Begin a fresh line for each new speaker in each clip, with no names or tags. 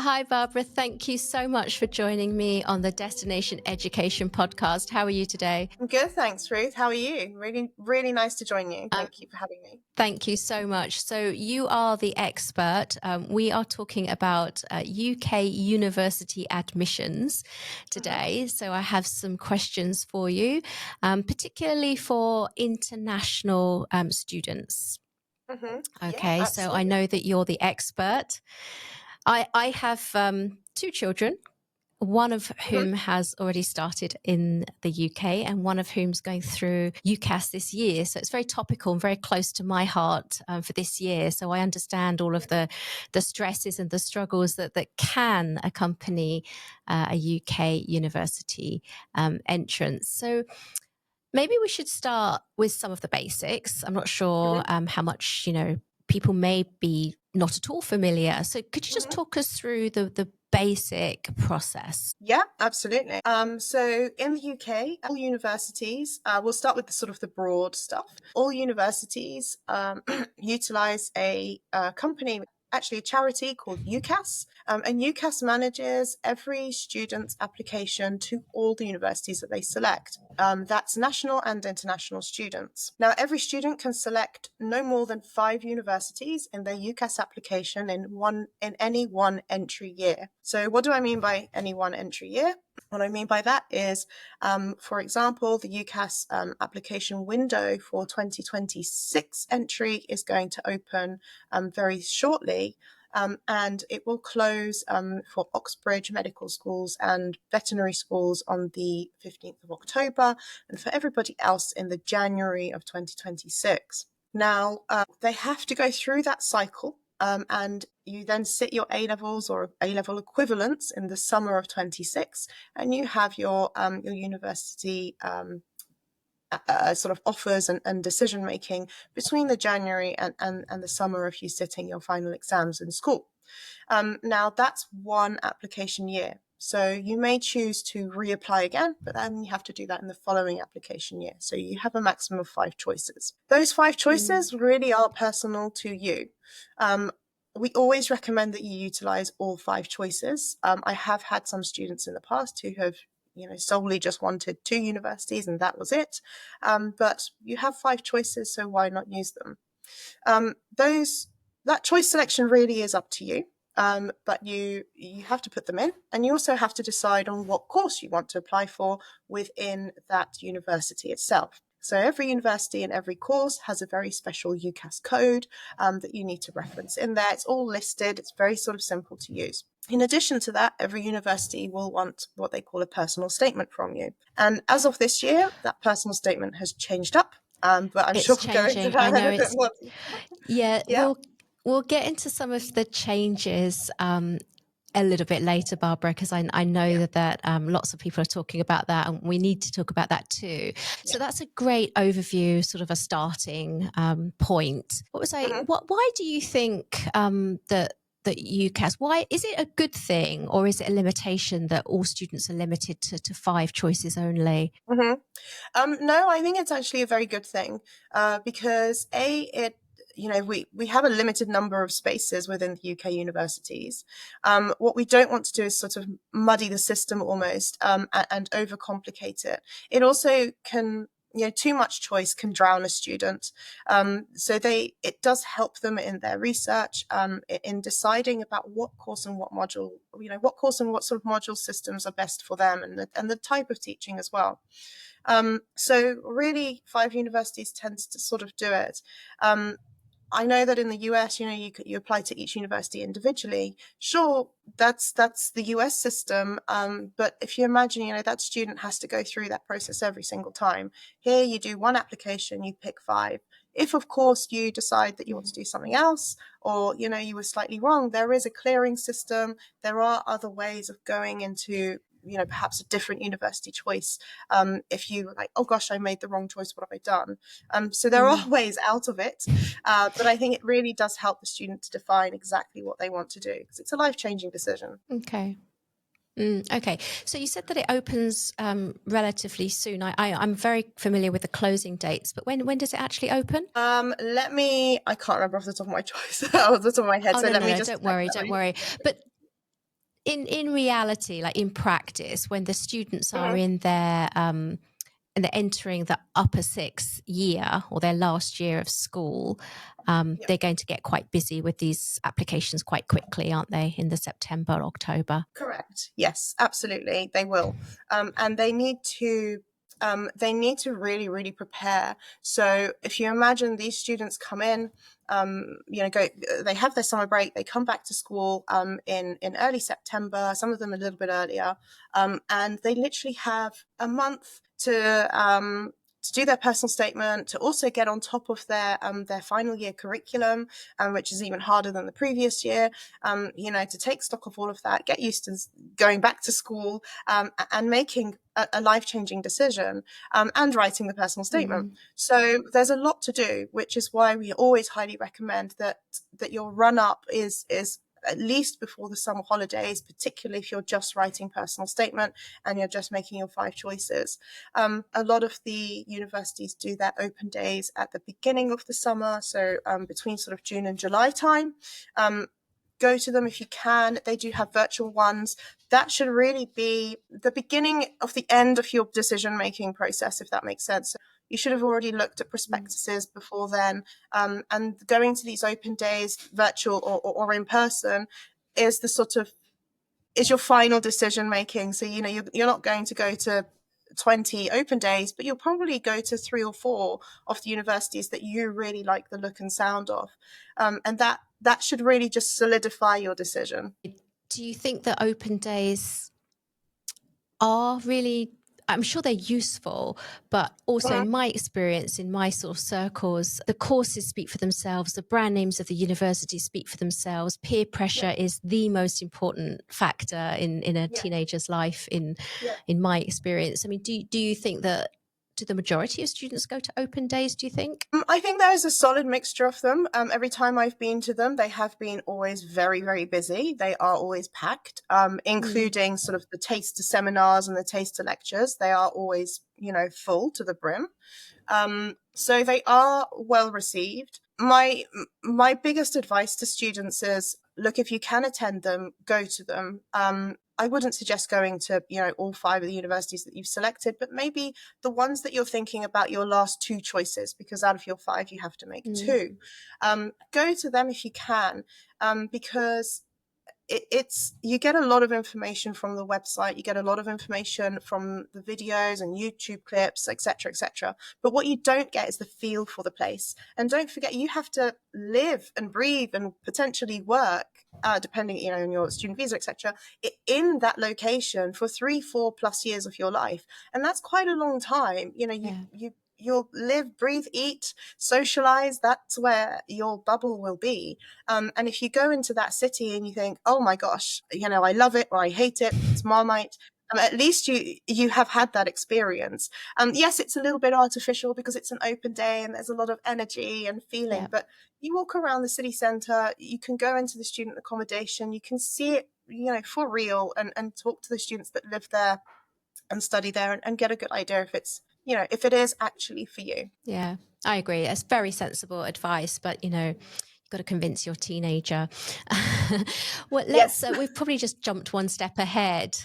Hi, Barbara. Thank you so much for joining me on the Destination Education podcast. How are you today?
I'm good, thanks, Ruth. How are you? Really, really nice to join you. Thank you for having me.
Thank you so much. So you are the expert. We are talking about UK university admissions today. So I have some questions for you, particularly for international students. Okay,
Yeah,
so I know that you're the expert. I have two children, one of whom has already started in the UK and one of whom's going through UCAS this year. So it's very topical and very close to my heart for this year. So I understand all of the stresses and the struggles that can accompany a UK university entrance. So maybe we should start with some of the basics. I'm not sure how much, people may be not at all familiar. So could you just talk us through the basic process?
Yeah, absolutely. So in the UK, all universities, we'll start with the broad stuff. All universities utilize a company, actually a charity called UCAS. And UCAS manages every student's application to all the universities that they select. That's national and international students. Now, every student can select no more than 5 universities in their UCAS application in any one entry year. So what do I mean by any one entry year? What I mean by that is, for example, the UCAS application window for 2026 entry is going to open very shortly. And it will close for Oxbridge medical schools and veterinary schools on the 15th of October, and for everybody else in the January of 2026. Now, they have to go through that cycle, and you then sit your A-levels or A-level equivalents in the summer of 26, and you have your university offers and decision making between the January and the summer of you sitting your final exams in school. Now that's one application year. So you may choose to reapply again, but then you have to do that in the following application year. So you have a maximum of 5 choices. Those 5 choices really are personal to you. We always recommend that you utilize all 5 choices. I have had some students in the past who have solely just wanted 2 universities and that was it. But you have 5 choices, so why not use them? That choice selection really is up to you. But you have to put them in, and you also have to decide on what course you want to apply for within that university itself. So every university and every course has a very special UCAS code that you need to reference in there. It's all listed. It's very simple to use. In addition to that, every university will want what they call a personal statement from you. And as of this year, that personal statement has changed up. But I'm
It's
sure we'll go into that.
changing. I know it's. Yeah,
yeah.
We'll get into some of the changes a little bit later, Barbara, because I know that lots of people are talking about that, and we need to talk about that too. So that's a great overview, sort of a starting point. What was I? Why do you think that UCAS? Why is it a good thing, or is it a limitation that all students are limited to 5 choices only?
No, I think it's actually a very good thing because we have a limited number of spaces within the UK universities. What we don't want to do is muddy the system almost and overcomplicate it. It also can, too much choice can drown a student. So it does help them in their research, in deciding about what course and what module, what course and what sort of module systems are best for them, and the type of teaching as well. So really 5 universities tends to do it. I know that in the US, you apply to each university individually. Sure, that's the US system. But if you imagine, that student has to go through that process every single time. Here, you do one application, you pick 5. If, of course, you decide that you want to do something else, or, you were slightly wrong, there is a clearing system. There are other ways of going into perhaps a different university choice. If you like, oh gosh, I made the wrong choice, what have I done? So there are ways out of it, but I think it really does help the student to define exactly what they want to do, because it's a life-changing decision.
Okay. Okay, so you said that it opens relatively soon. I'm very familiar with the closing dates, but when does it actually open?
I can't remember off the top of my choice, off the top of my head.
Oh,
so
no,
let
no,
me
no,
just
don't worry. But in reality, like in practice, when the students are
Mhm.
in their and they're entering the upper sixth year or their last year of school,
Yeah.
they're going to get quite busy with these applications quite quickly, aren't they? In the September, October.
Correct. Yes, absolutely. They will. And they need to really, really prepare. So if you imagine these students come in, they have their summer break, they come back to school in early September, some of them a little bit earlier, and they literally have a month to do their personal statement, to also get on top of their final year curriculum, which is even harder than the previous year. To take stock of all of that, get used to going back to school, and making a life-changing decision, and writing the personal statement.
Mm.
So there's a lot to do, which is why we always highly recommend that your run-up is at least before the summer holidays, particularly if you're just writing personal statement and you're just making your 5 choices. A lot of the universities do their open days at the beginning of the summer, so between sort of June and July time. Go to them if you can. They do have virtual ones. That should really be the beginning of the end of your decision-making process, if that makes sense. So you should have already looked at prospectuses before then. And going to these open days, virtual or in person, is your final decision making. So you're not going to go to 20 open days, but you'll probably go to 3 or 4 of the universities that you really like the look and sound of, and that should really just solidify your decision.
Do you think that open days are really, I'm sure they're useful, but also in my experience, in my sort of circles, the courses speak for themselves, the brand names of the universities speak for themselves. Peer pressure is the most important factor in a teenager's life, in my experience. I mean, do you think that, do the majority of students go to open days, do you think?
I think there is a solid mixture of them. Every time I've been to them, they have been always very, very busy. They are always packed, including sort of the taster seminars and the taster lectures. They are always, full to the brim. So they are well received. My biggest advice to students is, look, if you can attend them, go to them. I wouldn't suggest going to, all 5 of the universities that you've selected, but maybe the ones that you're thinking about, your last 2 choices, because out of your 5, you have to make 2. Go to them if you can, because you get a lot of information from the website, you get a lot of information from the videos and YouTube clips, etc., etc. But what you don't get is the feel for the place. And don't forget, you have to live and breathe and potentially work, depending, on your student visa, etc., in that location for 3-4+ years of your life, and that's quite a long time. You'll live, breathe, eat, socialize. That's where your bubble will be. And if you go into that city and you think, oh my gosh, I love it or I hate it, it's Marmite, at least you have had that experience. Yes, it's a little bit artificial because it's an open day and there's a lot of energy and feeling, but you walk around the city centre, you can go into the student accommodation, you can see it, for real, and talk to the students that live there and study there, and get a good idea if it's, if it is actually for you.
Yeah, I agree. It's very sensible advice, but you've got to convince your teenager. Well, we've probably just jumped one step ahead,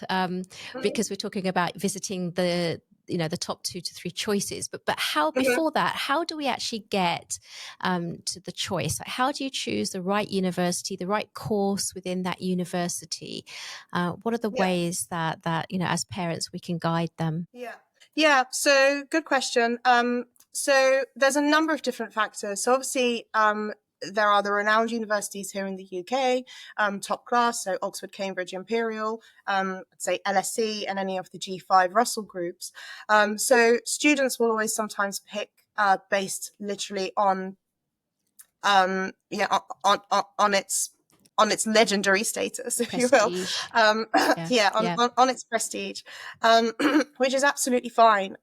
because we're talking about visiting the top 2 to 3 choices, but how, before that, how do we actually get to the choice? Like, how do you choose the right university, the right course within that university? What are the ways that as parents we can guide them?
So good question. So there's a number of different factors. So obviously, there are the renowned universities here in the UK, top class, so Oxford, Cambridge, Imperial, I'd say LSE, and any of the G5 Russell groups. So students will always sometimes pick based literally on on its legendary status, if
Prestige.
you will. On its prestige, which is absolutely fine.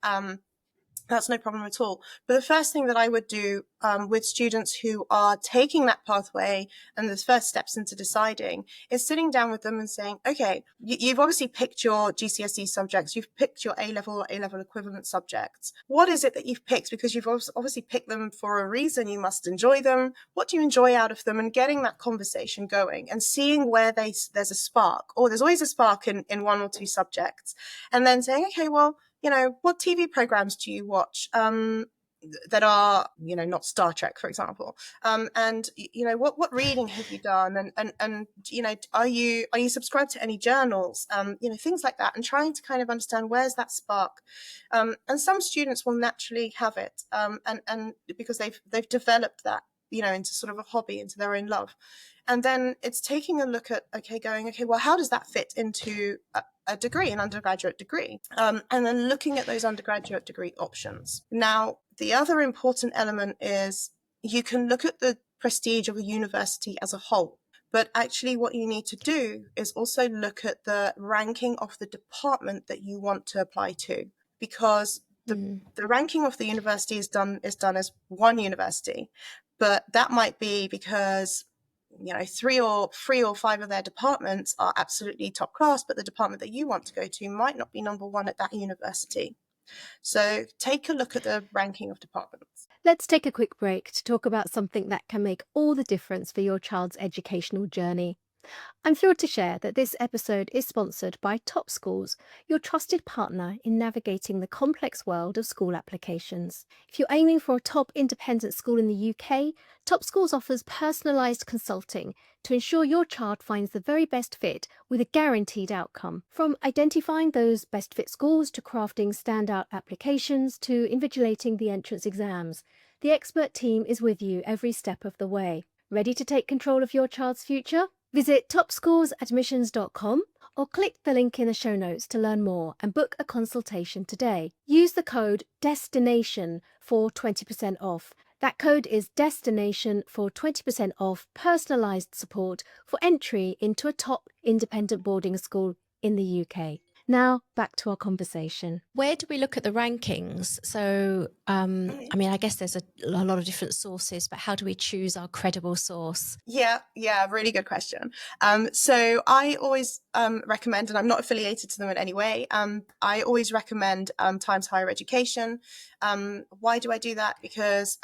That's no problem at all. But the first thing that I would do with students who are taking that pathway and the first steps into deciding is sitting down with them and saying, okay, you've obviously picked your GCSE subjects, you've picked your A-level equivalent subjects. What is it that you've picked? Because you've obviously picked them for a reason. You must enjoy them. What do you enjoy out of them? And getting that conversation going and seeing where there's a spark, or there's always a spark in one or two subjects. And then saying, okay, well, what TV programs do you watch that are, not Star Trek, for example? And, what reading have you done? And are you subscribed to any journals? Things like that, and trying to kind of understand where's that spark. And some students will naturally have it, and because they've developed that, into sort of a hobby, into their own love. And then it's taking a look at, well, how does that fit into a degree, an undergraduate degree? And then looking at those undergraduate degree options. Now, the other important element is you can look at the prestige of a university as a whole, but actually what you need to do is also look at the ranking of the department that you want to apply to, because the ranking of the university is done as one university, but that might be because three or five of their departments are absolutely top class, but the department that you want to go to might not be number one at that university. So take a look at the ranking of departments.
Let's take a quick break to talk about something that can make all the difference for your child's educational journey. I'm thrilled to share that this episode is sponsored by Top Schools, your trusted partner in navigating the complex world of school applications. If you're aiming for a top independent school in the UK, Top Schools offers personalised consulting to ensure your child finds the very best fit with a guaranteed outcome. From identifying those best fit schools to crafting standout applications to invigilating the entrance exams, the expert team is with you every step of the way. Ready to take control of your child's future? Visit topschoolsadmissions.com or click the link in the show notes to learn more and book a consultation today. Use the code DESTINATION for 20% off. That code is DESTINATION for 20% off personalised support for entry into a top independent boarding school in the UK. Now, back to our conversation.
Where do we look at the rankings? So, I guess there's a lot of different sources, but how do we choose our credible source?
Yeah, really good question. So I always recommend, and I'm not affiliated to them in any way, I always recommend Times Higher Education. Why do I do that? Because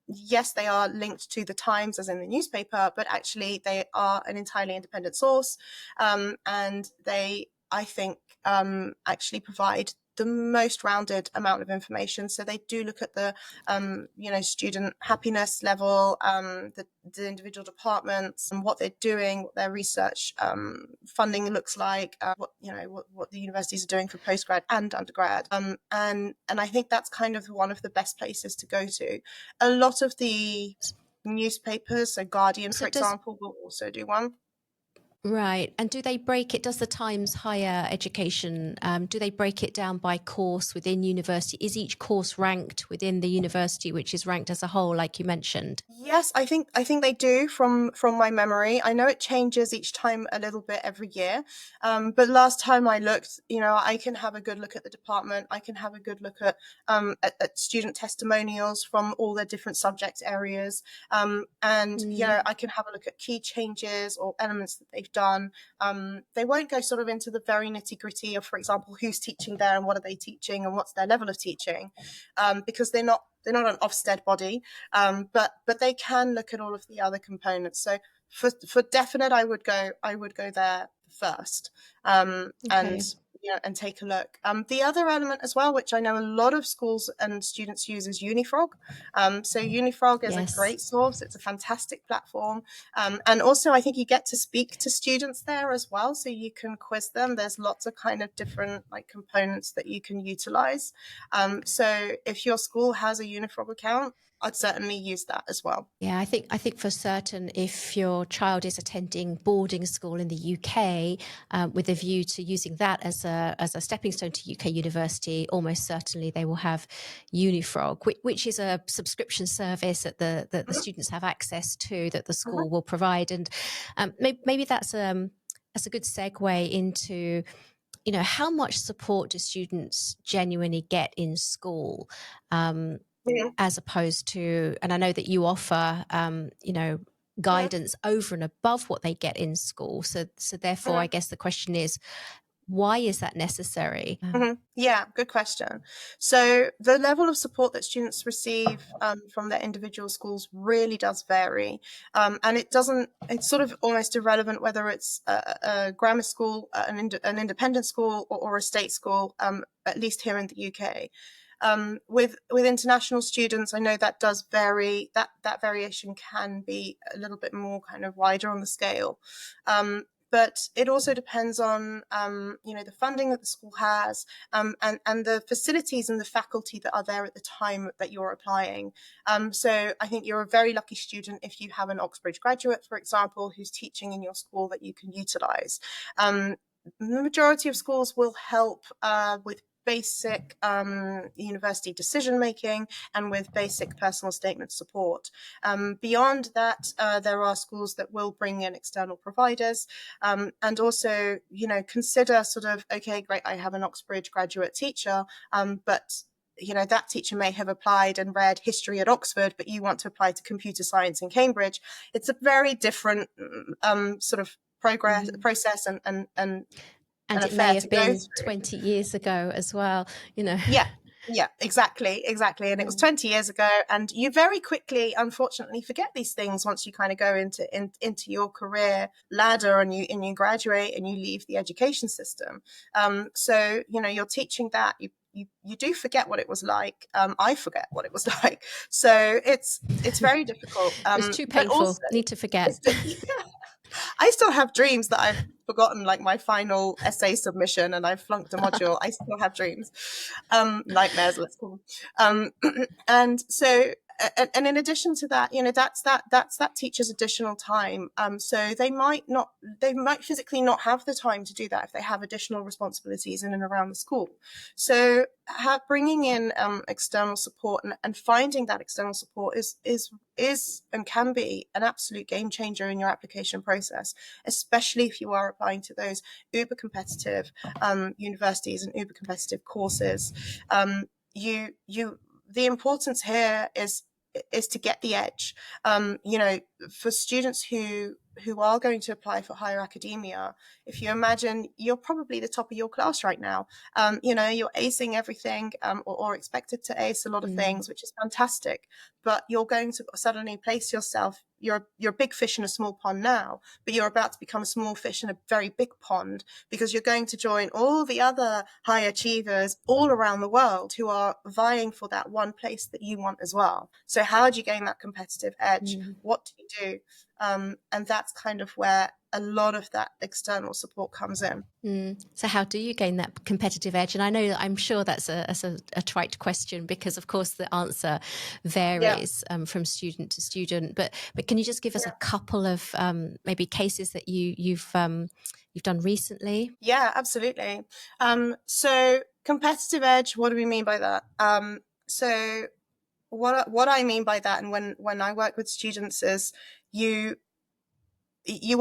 yes, they are linked to the Times as in the newspaper, but actually they are an entirely independent source, and they, I think, actually provide the most rounded amount of information. So they do look at the, student happiness level, the individual departments and what they're doing, what their research funding looks like, what the universities are doing for postgrad and undergrad. And I think that's kind of one of the best places to go to. A lot of the newspapers, so Guardian, for example, will also do one.
Right. And do they break it? Does the Times Higher Education, do they break it down by course within university? Is each course ranked within the university, which is ranked as a whole, like you mentioned?
Yes, I think they do from my memory. I know it changes each time a little bit every year. But last time I looked, I can have a good look at the department. I can have a good look at student testimonials from all the different subject areas. And, I can have a look at key changes or elements that they've done. They won't go sort of into the very nitty gritty of, for example, who's teaching there and what are they teaching and what's their level of teaching, because they're not an Ofsted body, but they can look at all of the other components. So for definite, I would go there first, and take a look. The other element as well, which I know a lot of schools and students use, is Unifrog. So Unifrog is a great source. It's a fantastic platform. And also I think you get to speak to students there as well. So you can quiz them. There's lots of kind of different components that you can utilize. So if your school has a Unifrog account, I'd certainly use that as well.
Yeah, I think for certain, if your child is attending boarding school in the UK with a view to using that as a stepping stone to UK university, almost certainly they will have Unifrog, which is a subscription service that the students have access to, that the school will provide. And maybe that's a good segue into how much support do students genuinely get in school, as opposed to, and I know that you offer, guidance over and above what they get in school. So therefore, I guess the question is, why is that necessary?
Yeah, good question. So the level of support that students receive from their individual schools really does vary. And it's sort of almost irrelevant whether it's a grammar school, an independent school, or a state school, at least here in the UK. With international students, I know that does vary. That variation can be a little bit more kind of wider on the scale. But it also depends on, the funding that the school has, and the facilities and the faculty that are there at the time that you're applying. So I think you're a very lucky student if you have an Oxbridge graduate, for example, who's teaching in your school that you can utilise. The majority of schools will help with basic university decision making and with basic personal statement support. Beyond that, there are schools that will bring in external providers, and also, consider sort of, okay, great, I have an Oxbridge graduate teacher, but that teacher may have applied and read history at Oxford, but you want to apply to computer science in Cambridge. It's a very different sort of process and
it may
affair to
have
go
been
through.
20 years ago as well,
Yeah, exactly. And it was 20 years ago, and you very quickly, unfortunately, forget these things once you kind of go into your career ladder and you graduate and you leave the education system. So you're teaching that you do forget what it was like. I forget what it was like. So it's very difficult.
It's too
But
painful.
also,
Need to forget.
I still have dreams that I've forgotten, like my final essay submission, and I've flunked a module. I still have dreams, nightmares, let's call them. And so, and in addition to that, that's that teacher's additional time. So they might physically not have the time to do that if they have additional responsibilities in and around the school. So bringing in external support and finding that external support is and can be an absolute game changer in your application process, especially if you are applying to those uber competitive universities and uber competitive courses. The importance here is to get the edge. For students who are going to apply for higher academia, if you imagine you're probably the top of your class right now, you're acing everything, or expected to ace a lot of things, which is fantastic, but you're going to suddenly place yourself, you're a big fish in a small pond now, but you're about to become a small fish in a very big pond, because you're going to join all the other high achievers all around the world who are vying for that one place that you want as well. So how do you gain that competitive edge? What do you do? And that's kind of where a lot of that external support comes in.
So how do you gain that competitive edge? And I'm sure that's a trite question, because of course the answer varies from student to student. But can you just give us a couple of maybe cases that you've done recently?
Yeah, absolutely. So competitive edge, what do we mean by that? So what I mean by that, and when I work with students, is you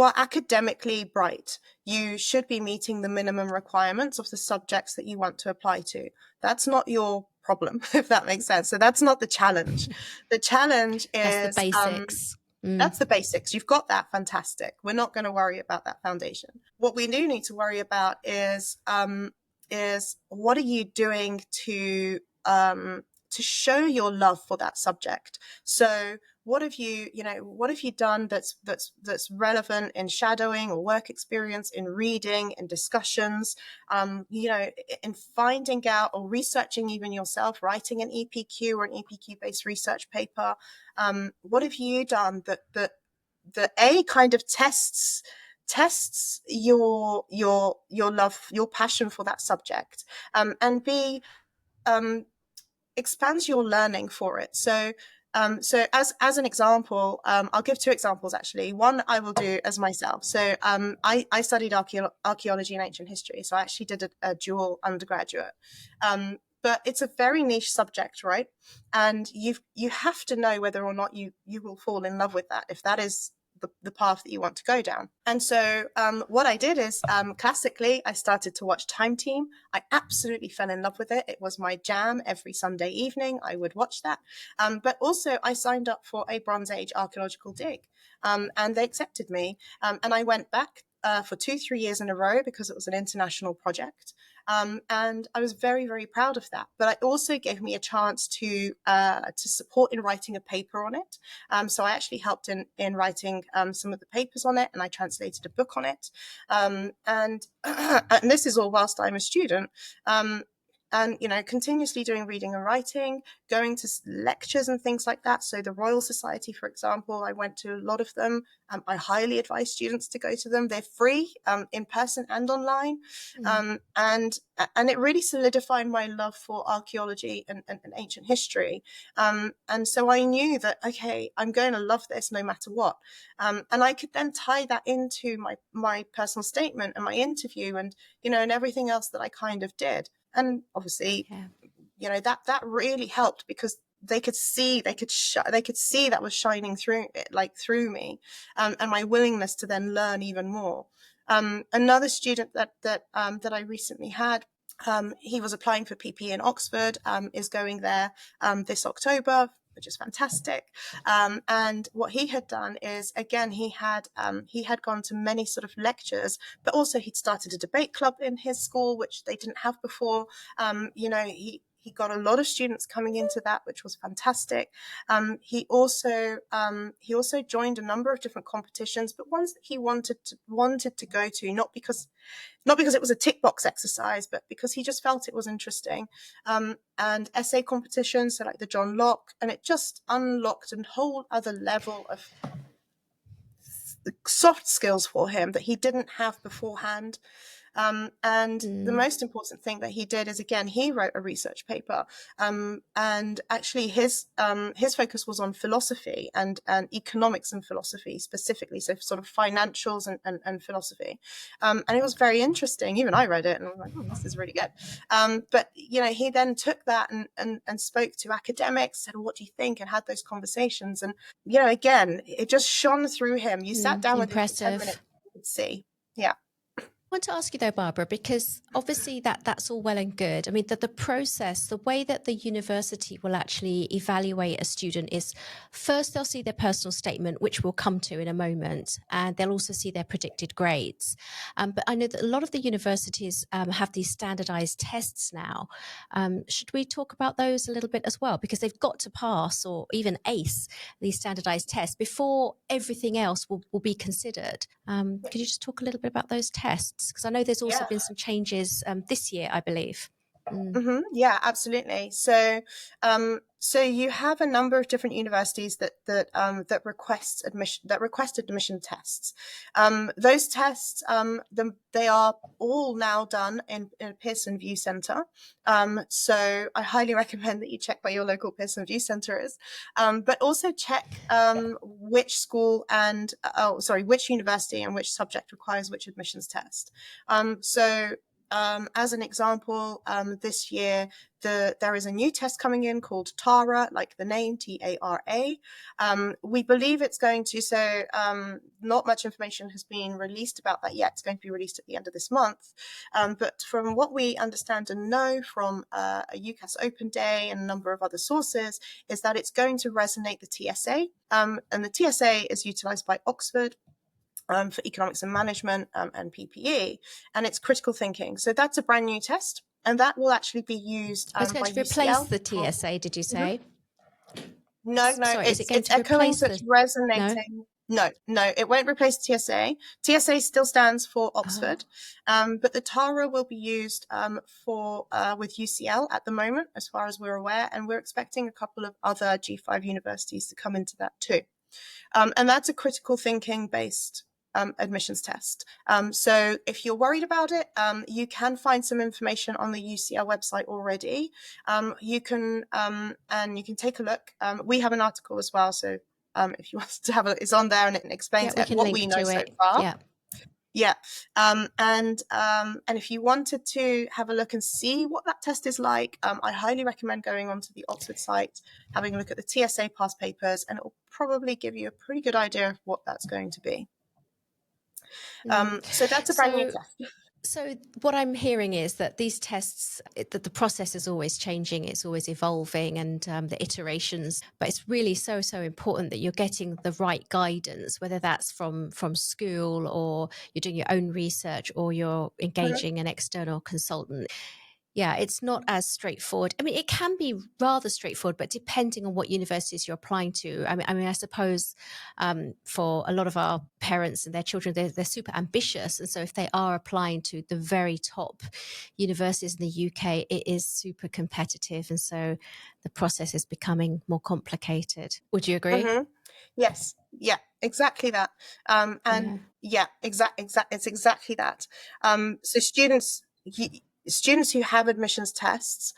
are academically bright. You should be meeting the minimum requirements of the subjects that you want to apply to. That's not your problem, if that makes sense. So that's not the challenge. The challenge is
that's the basics.
That's the basics. You've got that. Fantastic. We're not going to worry about that foundation. What we do need to worry about is what are you doing to show your love for that subject? So what have you done that's relevant in shadowing or work experience, in reading, in discussions, in finding out or researching even yourself, writing an EPQ or an EPQ based research paper? What have you done that A, kind of tests your love, your passion for that subject, and B, expands your learning for it. So as an example, I'll give two examples actually. One I will do as myself. So I studied archaeology and ancient history. So I actually did a dual undergraduate. But it's a very niche subject, right? And you have to know whether or not you will fall in love with that. If that is the path that you want to go down. And so what I did is classically, I started to watch Time Team. I absolutely fell in love with it. It was my jam every Sunday evening. I would watch that. But also I signed up for a Bronze Age archaeological dig, and they accepted me. And I went back for 2-3 years in a row because it was an international project. And I was very, very proud of that. But it also gave me a chance to support in writing a paper on it. So I actually helped in writing some of the papers on it, and I translated a book on it. And this is all whilst I'm a student. And, continuously doing reading and writing, going to lectures and things like that. So the Royal Society, for example, I went to a lot of them. I highly advise students to go to them. They're free, in person and online. And it really solidified my love for archaeology and ancient history. And so I knew that, okay, I'm going to love this no matter what. And I could then tie that into my personal statement and my interview and, and everything else that I kind of did. And obviously, that really helped because they could see that was shining through it, like through me, and my willingness to then learn even more. Another student that I recently had, he was applying for PPE in Oxford, is going there this October, which is fantastic. And what he had done is, again, he had gone to many sort of lectures, but also he'd started a debate club in his school, which they didn't have before. He got a lot of students coming into that, which was fantastic. He also joined a number of different competitions, but ones that he wanted to go to, not because it was a tick box exercise, but because he just felt it was interesting. And essay competitions, so like the John Locke, and it just unlocked a whole other level of soft skills for him that he didn't have beforehand. The most important thing that he did is, again, he wrote a research paper, and actually his focus was on philosophy and economics and philosophy specifically, so sort of financials and philosophy, and it was very interesting. Even I read it and I was like, oh, this is really good. But he then took that and spoke to academics, said, what do you think, and had those conversations, and again, it just shone through him. You sat down with him for 10 minutes, you could see. Yeah.
I want to ask you though, Barbara, because obviously that's all well and good. I mean, the process, the way that the university will actually evaluate a student is first they'll see their personal statement, which we'll come to in a moment, and they'll also see their predicted grades. But I know that a lot of the universities have these standardized tests now. Should we talk about those a little bit as well? Because they've got to pass or even ace these standardized tests before everything else will be considered. Could you just talk a little bit about those tests? Because I know there's also been some changes this year, I believe.
Yeah, absolutely. So you have a number of different universities that request admission tests. Those tests, they are all now done in a Pearson View Centre. So I highly recommend that you check where your local Pearson View Centre is, but also check which school and which university and which subject requires which admissions test. As an example, this year, there is a new test coming in called TARA, like the name, TARA. We believe it's going to, not much information has been released about that yet. It's going to be released at the end of this month. But from what we understand and know from a UCAS Open Day and a number of other sources, is that it's going to resonate the TSA. And the TSA is utilised by Oxford for economics and management and PPE, and it's critical thinking. So that's a brand new test, and that will actually be used
it's going
by
to replace
UCL.
the TSA, did you say?
No,
Sorry, is it going
it's
to
echoing,
replace
so it's resonating. No, it won't replace TSA. TSA still stands for Oxford, but the TARA will be used with UCL at the moment, as far as we're aware, and we're expecting a couple of other G5 universities to come into that too. And that's a critical thinking based admissions test. So if you're worried about it, you can find some information on the UCL website already. You can take a look. We have an article as well, so if you want to have a look, it's on there and it explains what we know so far.
Yeah.
Yeah. And if you wanted to have a look and see what that test is like, I highly recommend going onto the Oxford site, having a look at the TSA past papers, and it will probably give you a pretty good idea of what that's going to be. So that's a brand new test.
So what I'm hearing is that these tests, that the process is always changing, it's always evolving, and the iterations. But it's really so important that you're getting the right guidance, whether that's from school, or you're doing your own research, or you're engaging an external consultant. Yeah, it's not as straightforward. I mean, it can be rather straightforward, but depending on what universities you're applying to. I suppose for a lot of our parents and their children, they're super ambitious. And so if they are applying to the very top universities in the UK, it is super competitive. And so the process is becoming more complicated. Would you agree?
Mm-hmm. Yes. Yeah, exactly that. It's exactly that. So students who have admissions tests,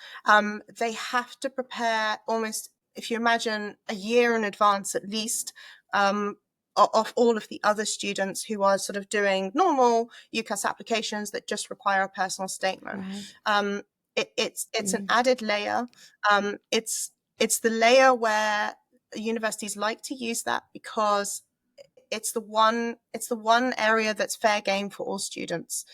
they have to prepare almost, if you imagine, a year in advance at least, of all of the other students who are sort of doing normal UCAS applications that just require a personal statement.
Right.
It's an added layer. It's the layer where universities like to use that because it's the one area that's fair game for all students.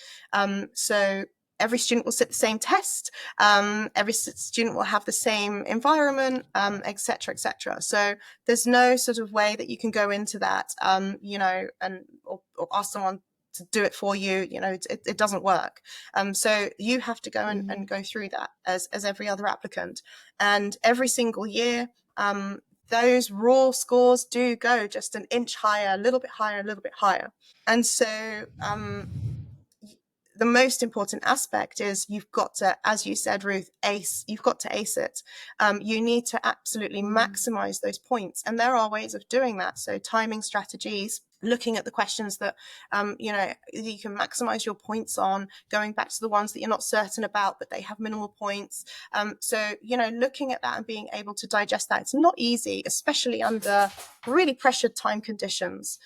So every student will sit the same test. Every student will have the same environment, etc., etc. So there's no sort of way that you can go into that, or ask someone to do it for you. It doesn't work. So you have to go and go through that as every other applicant. And every single year, those raw scores do go just an inch higher, a little bit higher, a little bit higher. And so the most important aspect is you've got to, as you said, Ruth, you've got to ace it. You need to absolutely maximize those points. And there are ways of doing that. So timing strategies, looking at the questions that, you can maximize your points on, going back to the ones that you're not certain about, but they have minimal points. So, looking at that and being able to digest that, it's not easy, especially under really pressured time conditions.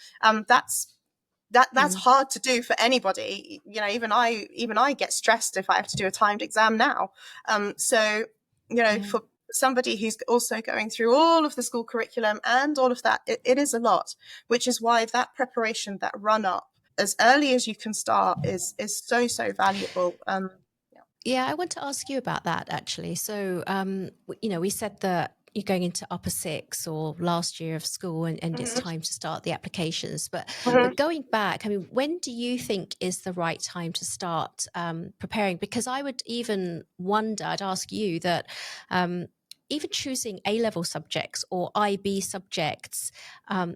That's hard to do for anybody. Even I get stressed if I have to do a timed exam now. For somebody who's also going through all of the school curriculum and all of that, it is a lot, which is why that preparation, that run up as early as you can start is so valuable.
Yeah, I want to ask you about that, actually. So, we said that you're going into upper six or last year of school, and it's time to start the applications. But going back, when do you think is the right time to start preparing? Because I would even wonder, I'd ask you that even choosing A-level subjects or IB subjects.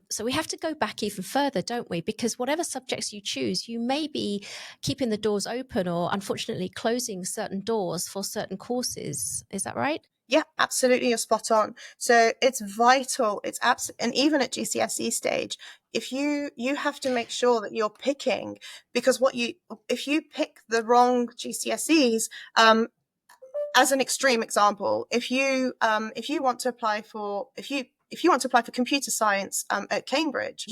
So we have to go back even further, don't we? Because whatever subjects you choose, you may be keeping the doors open or unfortunately closing certain doors for certain courses. Is that right?
Yeah, absolutely. You're spot on. So it's vital. It's and even at GCSE stage, if you have to make sure that you're picking, because if you pick the wrong GCSEs, as an extreme example, if you want to apply for computer science at Cambridge,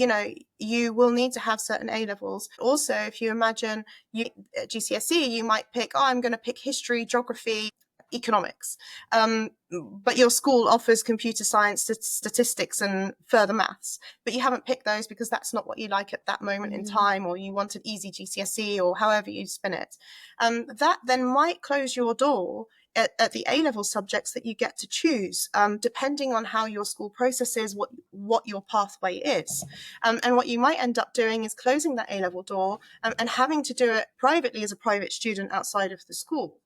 you will need to have certain A levels. Also, if you imagine at GCSE, you might pick, I'm going to pick history, geography, economics, but your school offers computer science, statistics, and further maths, but you haven't picked those because that's not what you like at that moment in time, or you want an easy GCSE, or however you spin it. That then might close your door at the A-level subjects that you get to choose, depending on how your school processes what your pathway is. And what you might end up doing is closing that A-level door and having to do it privately as a private student outside of the school.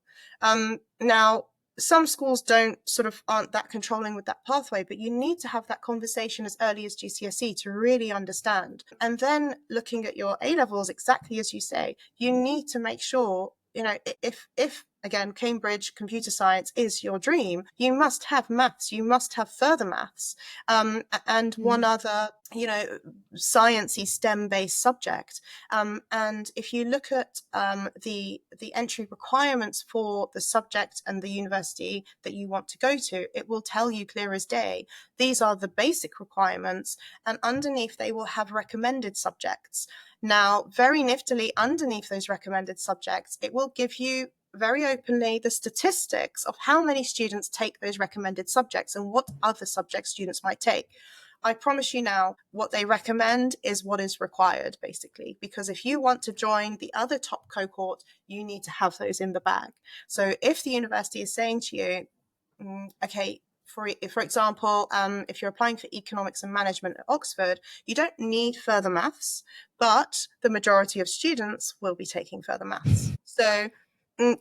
Now, some schools aren't that controlling with that pathway, but you need to have that conversation as early as GCSE to really understand. And then looking at your A-levels, exactly as you say, you need to make sure, if again, Cambridge computer science is your dream, you must have maths, you must have further maths, and one other, sciencey STEM-based subject. And if you look at the entry requirements for the subject and the university that you want to go to, it will tell you clear as day, these are the basic requirements, and underneath they will have recommended subjects. Now, very niftily underneath those recommended subjects, it will give you very openly the statistics of how many students take those recommended subjects and what other subjects students might take. I promise you now, what they recommend is what is required, basically, because if you want to join the other top cohort, you need to have those in the bag. So if the university is saying to you, okay, for example, if you're applying for economics and management at Oxford, you don't need further maths, but the majority of students will be taking further maths. So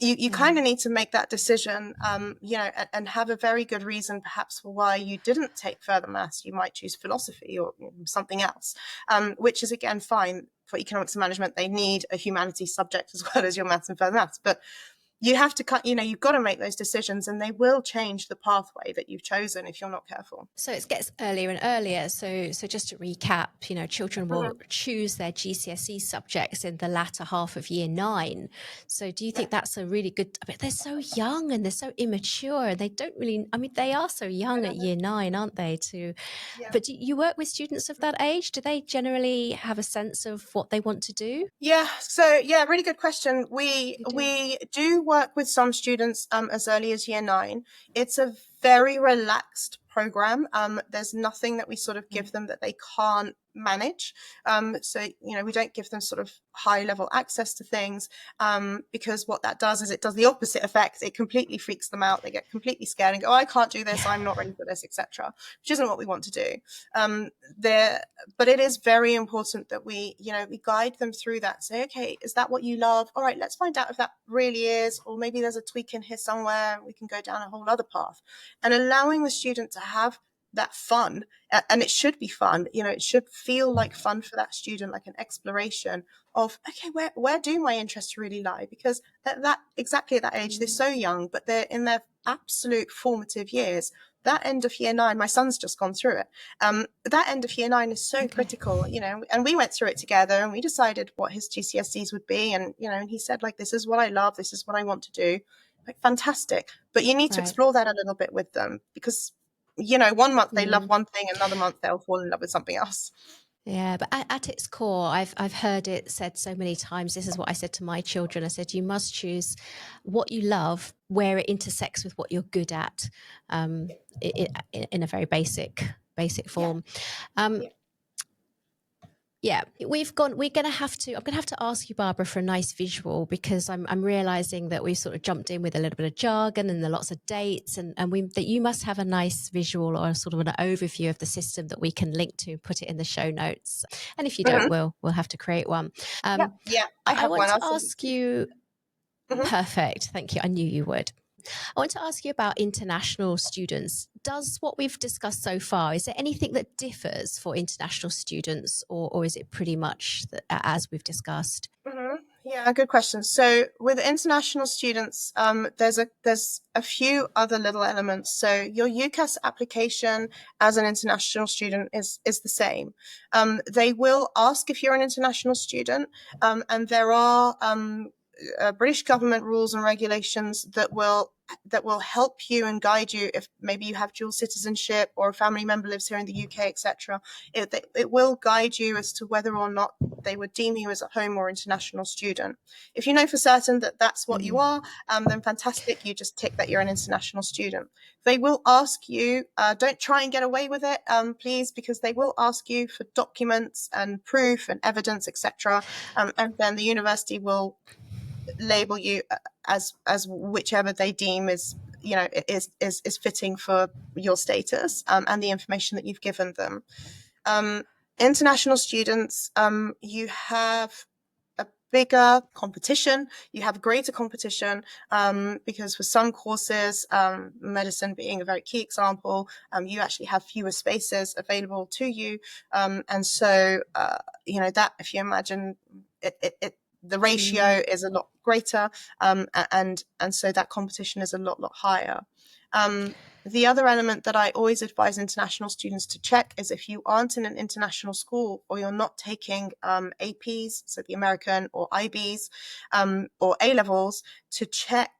you kind of need to make that decision, and have a very good reason perhaps for why you didn't take further maths. You might choose philosophy or something else, which is again fine. For economics and management, they need a humanities subject as well as your maths and further maths, but you have to you've got to make those decisions, and they will change the pathway that you've chosen if you're not careful.
So it gets earlier and earlier. So just to recap, children will choose their GCSE subjects in the latter half of year 9. So do you think that's a really good, they're so young and they're so immature. They don't really, they are so young at year 9, aren't they? But do you work with students of that age? Do they generally have a sense of what they want to do?
Yeah, so really good question. We do work with some students as early as year 9. It's a very relaxed program. There's nothing that we sort of give them that they can't manage. So we don't give them sort of high level access to things, because what that does is it does the opposite effect. It completely freaks them out. They get completely scared and go, oh, I can't do this, I'm not ready for this, etc., which isn't what we want to do. But it is very important that we guide them through that. Say, okay, is that what you love? All right, let's find out if that really is, or maybe there's a tweak in here somewhere, we can go down a whole other path. And allowing the student to have that fun, and it should be fun, it should feel like fun for that student, like an exploration of, okay, where do my interests really lie? Because exactly at that age, they're so young, but they're in their absolute formative years. That end of year 9, my son's just gone through it. That end of year 9 is so critical, and we went through it together, and we decided what his GCSEs would be. And, and he said, like, this is what I love, this is what I want to do. Like, fantastic. But you need to explore that a little bit with them, because, 1 month they love one thing, another month they'll fall in love with something else.
Yeah, but at its core, I've heard it said so many times. This is what I said to my children. I said, you must choose what you love, where it intersects with what you're good at, in a very basic form. Yeah, I'm going to have to ask you, Barbara, for a nice visual, because I'm realizing that we've sort of jumped in with a little bit of jargon and there are lots of dates, and that you must have a nice visual or sort of an overview of the system that we can link to, put it in the show notes. And if you don't, we'll have to create one.
I
want to ask you. Perfect. Thank you. I knew you would. I want to ask you about international students. Does what we've discussed so far, is there anything that differs for international students, or is it pretty much as we've discussed?
Yeah, good question. So with international students, there's a few other little elements. So your UCAS application as an international student is the same. They will ask if you're an international student, and there are British government rules and regulations that will help you and guide you if maybe you have dual citizenship or a family member lives here in the UK, etc. It will guide you as to whether or not they would deem you as a home or international student. If you know for certain that that's what you are, then fantastic, you just tick that you're an international student. They will ask you, don't try and get away with it, please, because they will ask you for documents and proof and evidence, etc. And then the university will label you as whichever they deem is fitting for your status, and the information that you've given them. International students, you have a bigger competition, you have greater competition, because for some courses, medicine being a very key example, you actually have fewer spaces available to you, and so that, if you imagine it the ratio is a lot greater, and so that competition is a lot higher. The other element that I always advise international students to check is if you aren't in an international school, or you're not taking APs, so the American, or IBs, or A-levels, to check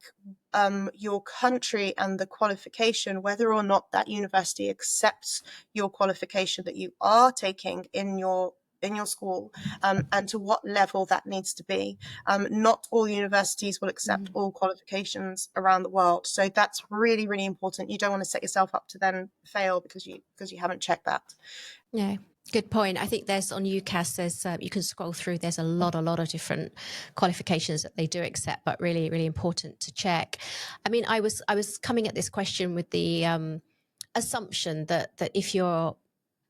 your country and the qualification, whether or not that university accepts your qualification that you are taking in your in your school, and to what level that needs to be. Not all universities will accept all qualifications around the world, so that's really, really important. You don't want to set yourself up to then fail because you haven't checked that.
Yeah, good point. I think there's on UCAS, there's you can scroll through. There's a lot of different qualifications that they do accept, but really, really important to check. I mean, I was coming at this question with the assumption that if you're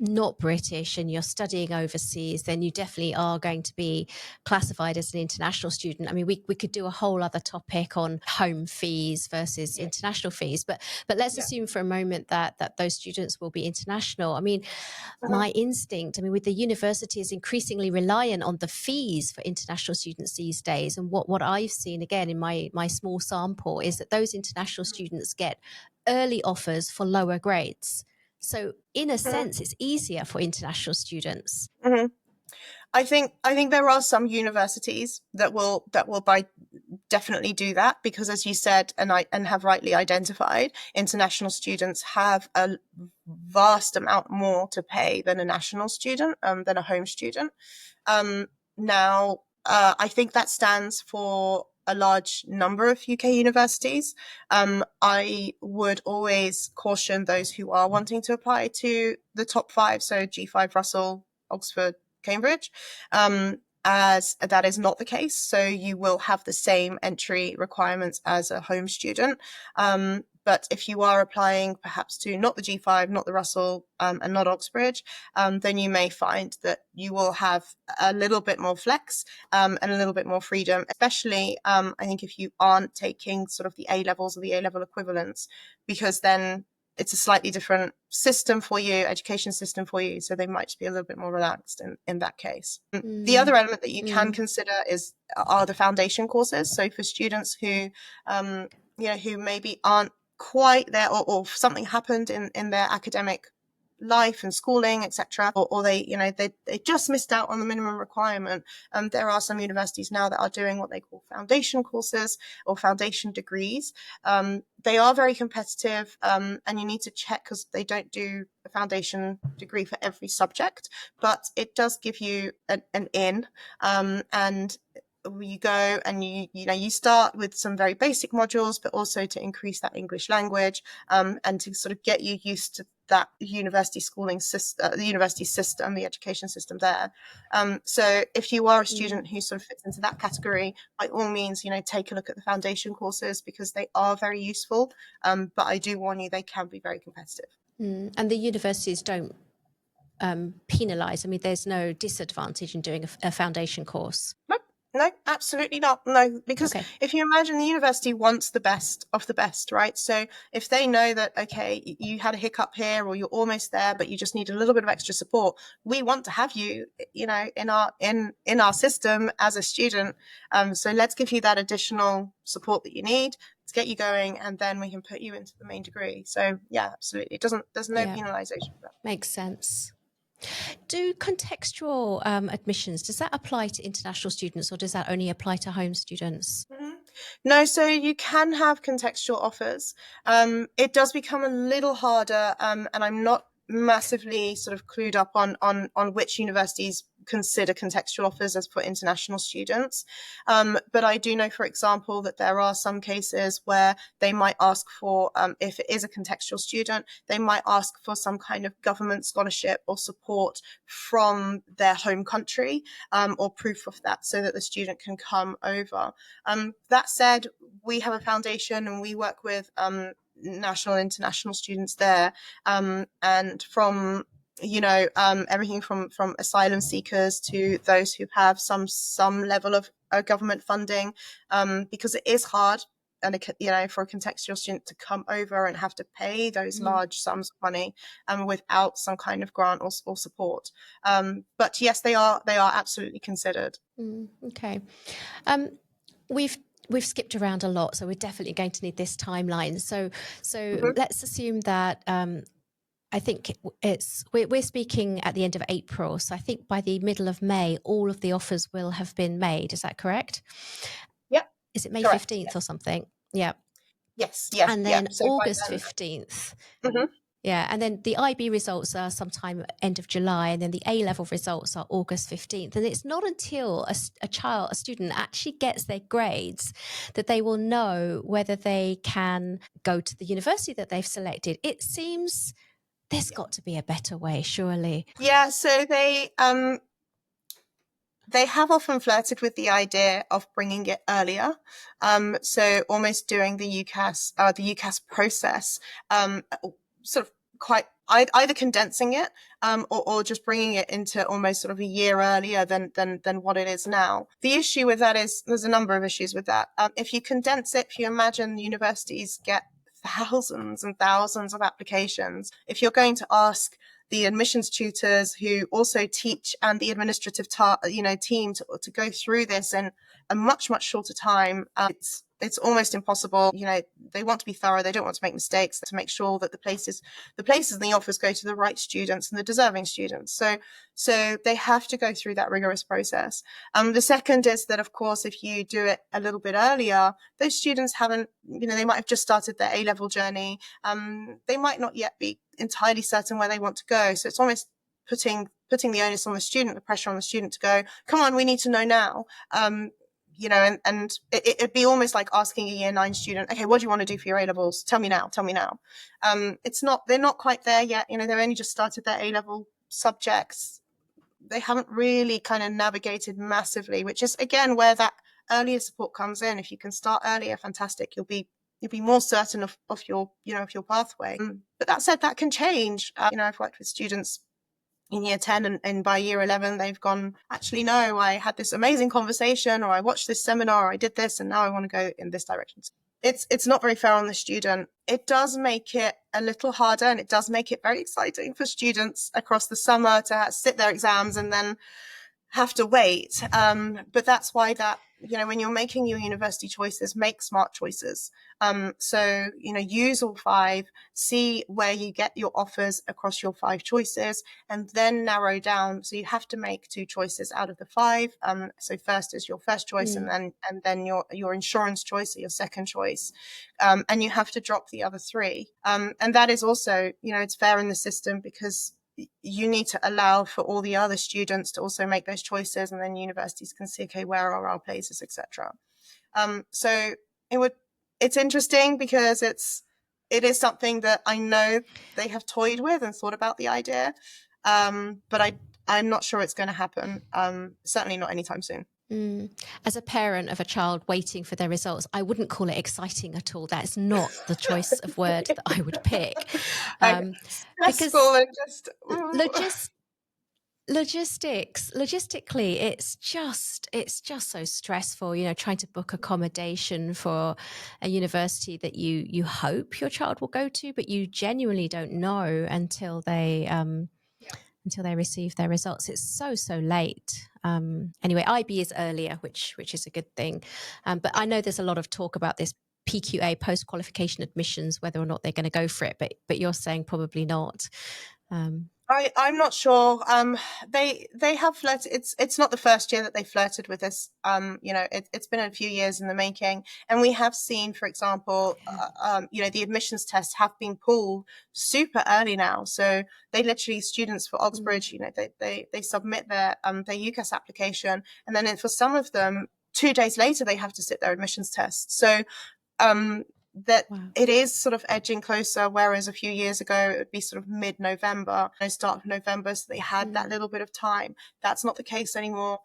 not British and you're studying overseas, then you definitely are going to be classified as an international student. I mean, we could do a whole other topic on home fees versus international fees, but let's assume for a moment that those students will be international. I mean, my instinct, I mean, with the universities increasingly reliant on the fees for international students these days, and what I've seen again in my small sample is that those international students get early offers for lower grades. So in a sense, it's easier for international students.
I think there are some universities that will definitely do that, because, as you said, and have rightly identified, international students have a vast amount more to pay than a national student, than a home student. Now, I think that stands for a large number of UK universities. I would always caution those who are wanting to apply to the top 5, so G5, Russell, Oxford, Cambridge, as that is not the case. So you will have the same entry requirements as a home student. But if you are applying perhaps to not the G5, not the Russell, and not Oxbridge, then you may find that you will have a little bit more flex, and a little bit more freedom, especially I think if you aren't taking sort of the A levels or the A level equivalents, because then it's a slightly different system for you, education system for you. So they might be a little bit more relaxed in that case. The other element that you can consider are the foundation courses. So for students who, who maybe aren't quite there, or something happened in their academic life and schooling, etc., or they just missed out on the minimum requirement. There are some universities now that are doing what they call foundation courses or foundation degrees. They are very competitive, and you need to check, because they don't do a foundation degree for every subject, but it does give you an in, and you go and you start with some very basic modules, but also to increase that English language, and to sort of get you used to that university schooling system, the university system, the education system there. So if you are a student who sort of fits into that category, by all means, take a look at the foundation courses, because they are very useful. But I do warn you, they can be very competitive.
And the universities don't penalise. I mean, there's no disadvantage in doing a foundation course.
No, absolutely not. No, because if you imagine, the university wants the best of the best, right? So if they know that, okay, you had a hiccup here, or you're almost there, but you just need a little bit of extra support, we want to have you, in our system as a student. So let's give you that additional support that you need to get you going, and then we can put you into the main degree. So yeah, absolutely. There's no penalization for that.
Makes sense. Do contextual admissions, does that apply to international students, or does that only apply to home students?
No, so you can have contextual offers. It does become a little harder, and I'm not massively sort of clued up on which universities consider contextual offers as for international students. But I do know, for example, that there are some cases where they might ask for, if it is a contextual student, they might ask for some kind of government scholarship or support from their home country, or proof of that, so that the student can come over. That said, we have a foundation and we work with national and international students there, and from everything from asylum seekers to those who have some level of government funding, because it is hard, and for a contextual student to come over and have to pay those large sums of money, without some kind of grant or support. But yes, they are absolutely considered.
Okay. We've skipped around a lot, so we're definitely going to need this timeline. So let's assume that I think we're speaking at the end of April. So I think by the middle of May, all of the offers will have been made. Is that correct?
Yeah.
Is it May 15th or something? Yeah.
Yes.
And then August 15th. Yeah, and then the IB results are sometime end of July, and then the A-level results are August 15th. And it's not until a student actually gets their grades that they will know whether they can go to the university that they've selected. It seems there's got to be a better way, surely.
Yeah, so they have often flirted with the idea of bringing it earlier. So almost doing the UCAS process, sort of quite either condensing it, or just bringing it into almost sort of a year earlier than what it is now. The issue with that is there's a number of issues with that. If you condense it, if you imagine universities get thousands and thousands of applications, if you're going to ask the admissions tutors who also teach and the administrative team to go through this in a much shorter time, it's almost impossible. They want to be thorough, they don't want to make mistakes, to make sure that the places in the offers go to the right students and the deserving students. So they have to go through that rigorous process. The second is that, of course, if you do it a little bit earlier, those students haven't, they might have just started their A-level journey. They might not yet be entirely certain where they want to go. So it's almost putting the onus on the student, the pressure on the student to go, come on, we need to know now. And it'd be almost like asking a year 9 student, okay, what do you want to do for your A-levels? Tell me now. They're not quite there yet. They've only just started their A-level subjects. They haven't really kind of navigated massively, which is, again, where that earlier support comes in. If you can start earlier, fantastic. You'll be more certain of your pathway. But that said, that can change. I've worked with students in year 10 and by year 11 they've gone, actually no, I had this amazing conversation, or I watched this seminar, or I did this, and now I want to go in this direction. It's not very fair on the student. It does make it a little harder, and it does make it very exciting for students across the summer to sit their exams and then have to wait. But that's why when you're making your university choices, make smart choices. So, use all 5, see where you get your offers across your 5 choices, and then narrow down. So you have to make 2 choices out of the 5. So first is your first choice, and then your insurance choice or your second choice. And you have to drop the other 3. And that is also, it's fair in the system, because you need to allow for all the other students to also make those choices, and then universities can see, okay, where are our places, etc. So it's interesting, because it is something that I know they have toyed with and thought about the idea, but I'm not sure it's going to happen. Certainly not anytime soon.
As a parent of a child waiting for their results, I wouldn't call it exciting at all. That's not the choice of word that I would pick.
Stressful and just
logistically, it's just so stressful, trying to book accommodation for a university that you hope your child will go to, but you genuinely don't know until they receive their results. It's so late. Anyway, IB is earlier, which is a good thing. But I know there's a lot of talk about this PQA, post-qualification admissions, whether or not they're going to go for it, but you're saying probably not.
I'm not sure. They have flirted. It's not the first year that they flirted with this. It's been a few years in the making, and we have seen, for example, the admissions tests have been pulled super early now. So they literally, students for Oxbridge, they submit their UCAS application, and then for some of them, 2 days later they have to sit their admissions test. So it is sort of edging closer, whereas a few years ago it would be sort of mid-November, start of November, so they had that little bit of time. That's not the case anymore.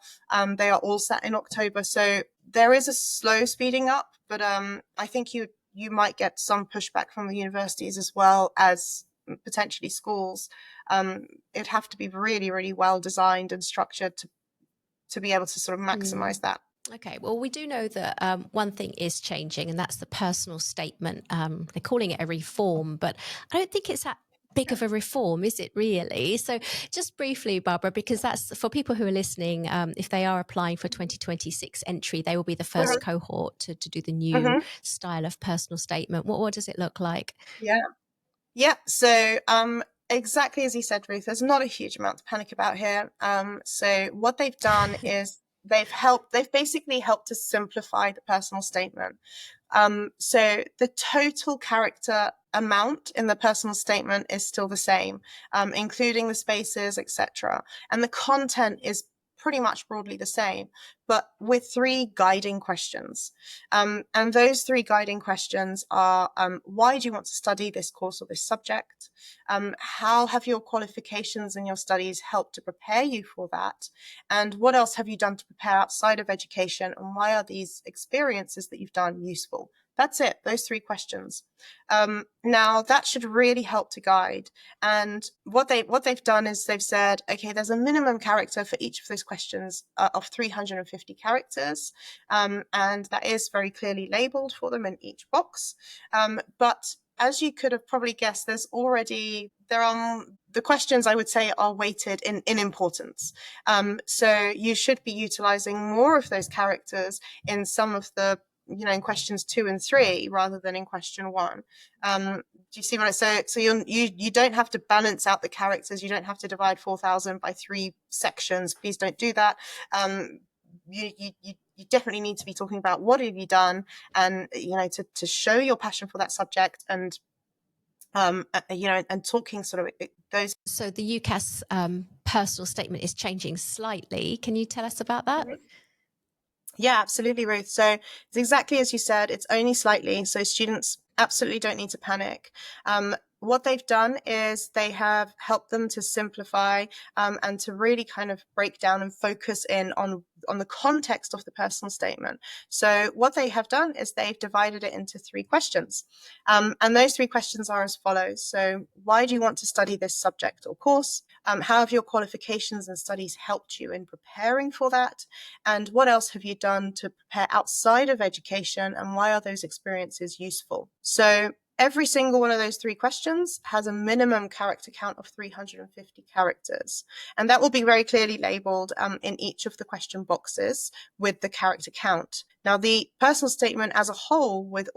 They are all set in October, so there is a slow speeding up, but I think you might get some pushback from the universities as well as potentially schools. It'd have to be really, really well designed and structured to be able to sort of maximize that.
Okay, well, we do know that one thing is changing, and that's the personal statement. They're calling it a reform, but I don't think it's that big of a reform, is it really? So just briefly, Barbara, because that's for people who are listening, if they are applying for 2026 entry, they will be the first cohort to do the new style of personal statement. What does it look like?
Yeah. So exactly as you said, Ruth, there's not a huge amount to panic about here. So what they've done is they've basically helped to simplify the personal statement. So the total character amount in the personal statement is still the same, including the spaces, etc. And the content is pretty much broadly the same, but with 3 guiding questions. And those 3 guiding questions are, why do you want to study this course or this subject? How have your qualifications and your studies helped to prepare you for that? And what else have you done to prepare outside of education? And why are these experiences that you've done useful? That's it, those 3 questions. Now that should really help to guide. And what they've done is they've said, okay, there's a minimum character for each of those questions of 350 characters. And that is very clearly labeled for them in each box. But as you could have probably guessed, the questions, I would say, are weighted in importance. So you should be utilizing more of those characters in some of the, in questions 2 and 3 rather than in question 1. Do you see what I say? So you don't have to balance out the characters. You don't have to divide 4,000 by 3 sections. Please don't do that. You definitely need to be talking about what have you done, and to show your passion for that subject, and and talking sort of those.
So the UCAS personal statement is changing slightly. Can you tell us about that?
Mm-hmm. Yeah, absolutely, Ruth. So it's exactly as you said, it's only slightly. So students absolutely don't need to panic. What they've done is they have helped them to simplify and to really kind of break down and focus in on the context of the personal statement. So what they have done is they've divided it into 3 questions. And those 3 questions are as follows. So why do you want to study this subject or course? How have your qualifications and studies helped you in preparing for that? And what else have you done to prepare outside of education? And why are those experiences useful? So every single one of those 3 questions has a minimum character count of 350 characters. And that will be very clearly labeled in each of the question boxes with the character count. Now, the personal statement as a whole, with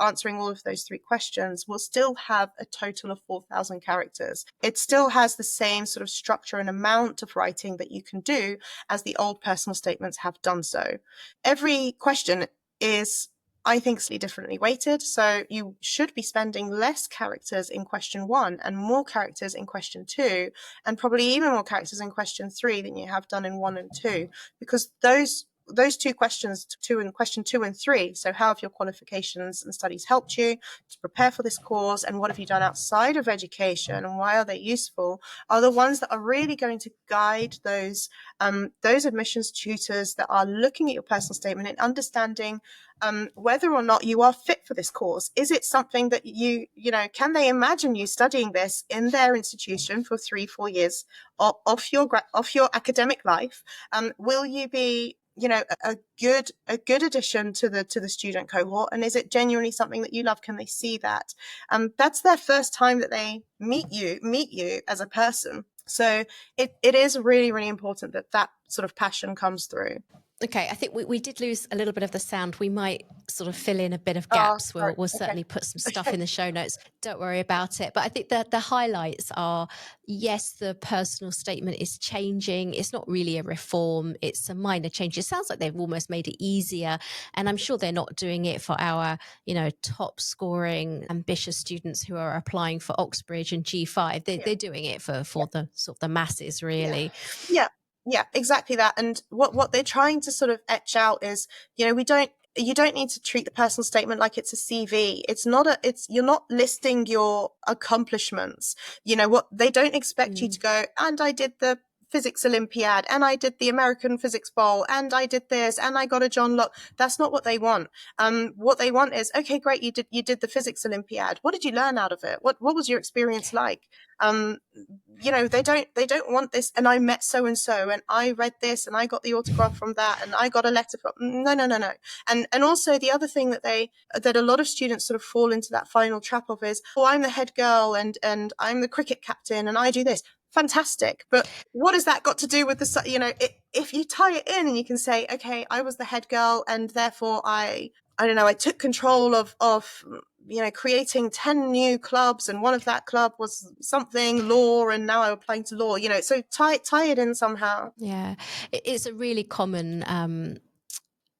answering all of those 3 questions, will still have a total of 4,000 characters. It still has the same sort of structure and amount of writing that you can do as the old personal statements have done so. Every question is, I think, slightly differently weighted. So you should be spending less characters in question 1 and more characters in question 2, and probably even more characters in question 3 than you have done in 1 and 2, because those 2 questions, question 2 and 3, so how have your qualifications and studies helped you to prepare for this course, and what have you done outside of education, and why are they useful, are the ones that are really going to guide those admissions tutors that are looking at your personal statement and understanding whether or not you are fit for this course. Is it something that can they imagine you studying this in their institution for 3-4 years of your academic life? Will you be a good addition to the student cohort, and is it genuinely something that you love? Can they see that? That's their first time that they meet you as a person. So it is really, really important that sort of passion comes through.
Okay, I think we did lose a little bit of the sound. We might sort of fill in a bit of gaps. We'll certainly put some stuff in the show notes. Don't worry about it. But I think that the highlights are, yes, the personal statement is changing. It's not really a reform. It's a minor change. It sounds like they've almost made it easier. And I'm sure they're not doing it for our, top scoring, ambitious students who are applying for Oxbridge and G5. They're doing it for the sort of the masses, really.
Yeah, exactly that. And what they're trying to sort of etch out is, you don't need to treat the personal statement like it's a CV. You're not listing your accomplishments. They don't expect you to go, and I did the physics Olympiad, and I did the American Physics Bowl, and I did this, and I got a John Locke. That's not what they want. What they want is, okay, great, you did the physics Olympiad. What did you learn out of it? What was your experience like? They don't want this, and I met so and so, and I read this, and I got the autograph from that, and I got a letter from. No. And also the other thing that a lot of students sort of fall into that final trap of is, I'm the head girl, and I'm the cricket captain, and I do this. Fantastic, but what has that got to do with if you tie it in and you can say, okay, I was the head girl, and therefore I took control of creating 10 new clubs, and one of that club was something law, and now I'm applying to law, so tie it in somehow.
Yeah, it's a really common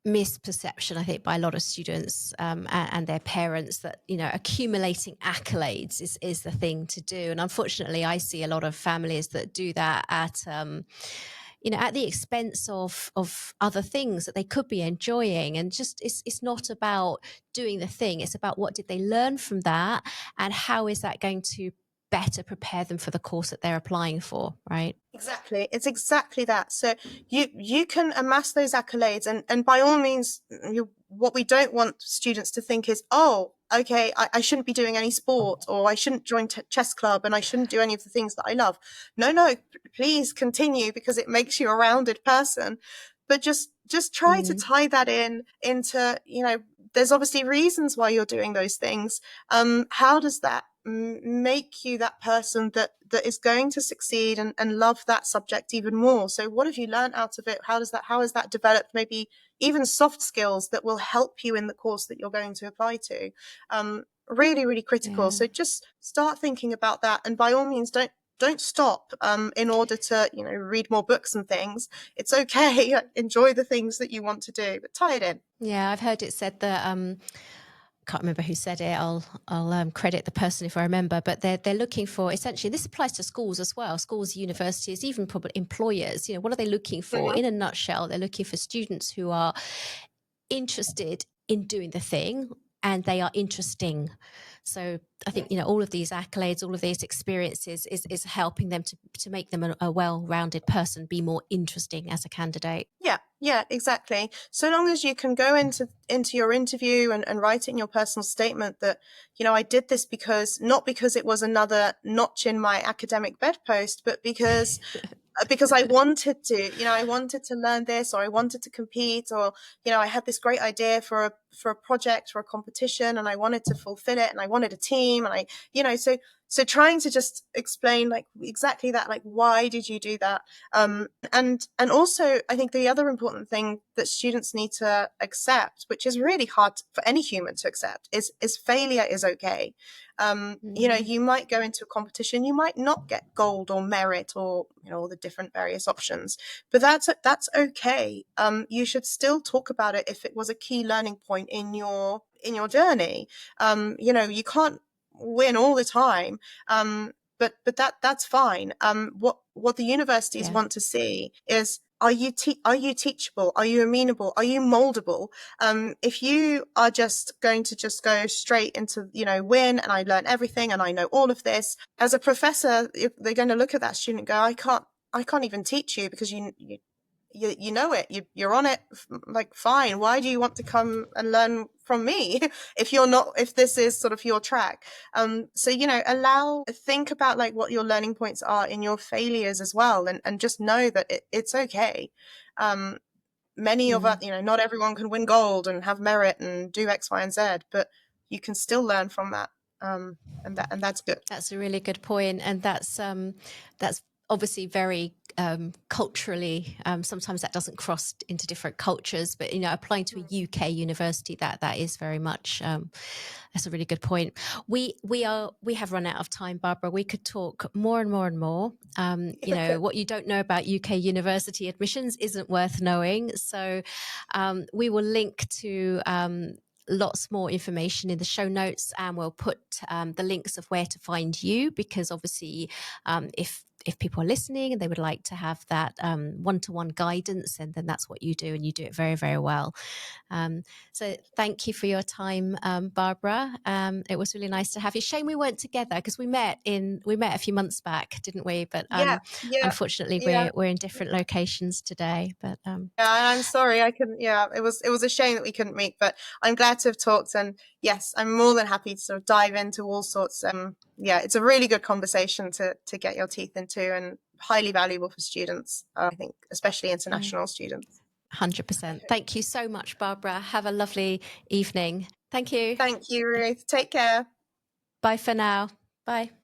misperception, I think, by a lot of students and their parents that, accumulating accolades is the thing to do. And unfortunately, I see a lot of families that do that at the expense of other things that they could be enjoying. And just it's not about doing the thing. It's about what did they learn from that, and how is that going to better prepare them for the course that they're applying for, right?
Exactly. It's exactly that. So you can amass those accolades, and by all means, what we don't want students to think is, oh, okay, I shouldn't be doing any sport, or I shouldn't join chess club, and I shouldn't do any of the things that I love. No, please continue, because it makes you a rounded person. But just try to tie that into, there's obviously reasons why you're doing those things. How does that make you that person that is going to succeed and love that subject even more? So what have you learned out of it? How has that developed maybe even soft skills that will help you in the course that you're going to apply to? Really, really critical. So just start thinking about that, and by all means, don't stop in order to read more books and things. It's okay. Enjoy the things that you want to do, but tie it in.
Yeah, I've heard it said that can't remember who said it. I'll credit the person if I remember, but they're looking for, essentially, this applies to schools as well, schools, universities, even probably employers. What are they looking for? In a nutshell, they're looking for students who are interested in doing the thing, and they are interesting. So I think, all of these accolades, all of these experiences is helping them to make them a well-rounded person, be more interesting as a candidate.
Yeah, exactly. So long as you can go into your interview and write in your personal statement that, I did this not because it was another notch in my academic bedpost, but because I wanted to, I wanted to learn this, or I wanted to compete, or, I had this great idea for a project or a competition, and I wanted to fulfill it, and I wanted a team, and so trying to just explain like exactly that, like, why did you do that? And also, I think the other important thing that students need to accept, which is really hard for any human to accept, is failure is okay. You might go into a competition, you might not get gold or merit, or all the different various options, but that's okay. You should still talk about it if it was a key learning point in your journey. You can't win all the time, but that's fine. What the universities want to see is, are you teachable? Are you amenable? Are you moldable? If you are just going to go straight into, win, and I learn everything and I know all of this, as a professor, they're going to look at that student and go, I can't even teach you, because you know it, you're on it, like, fine, why do you want to come and learn from me if this is sort of your track? So think about like what your learning points are in your failures as well, and just know that it's okay. Many of us, not everyone can win gold and have merit and do X, Y, and Z, but you can still learn from that, and that's good.
That's a really good point, and that's obviously very culturally, sometimes that doesn't cross into different cultures, but applying to a UK university, that is very much that's a really good point. We have run out of time, Barbara. We could talk more and more and more. What you don't know about UK university admissions isn't worth knowing, so we will link to lots more information in the show notes, and we'll put the links of where to find you, because obviously if people are listening and they would like to have that one-to-one guidance, and then that's what you do, and you do it very, very well. So thank you for your time, Barbara. It was really nice to have you. Shame we weren't together, because we met a few months back, didn't we? But unfortunately, we're in different locations today. But
and I'm sorry I couldn't. Yeah, it was a shame that we couldn't meet, but I'm glad to have talked, and yes, I'm more than happy to sort of dive into all sorts. It's a really good conversation to get your teeth into, and highly valuable for students. I think, especially international students.
100%. Thank you so much, Barbara. Have a lovely evening. Thank you.
Thank you, Ruth. Take care.
Bye for now. Bye.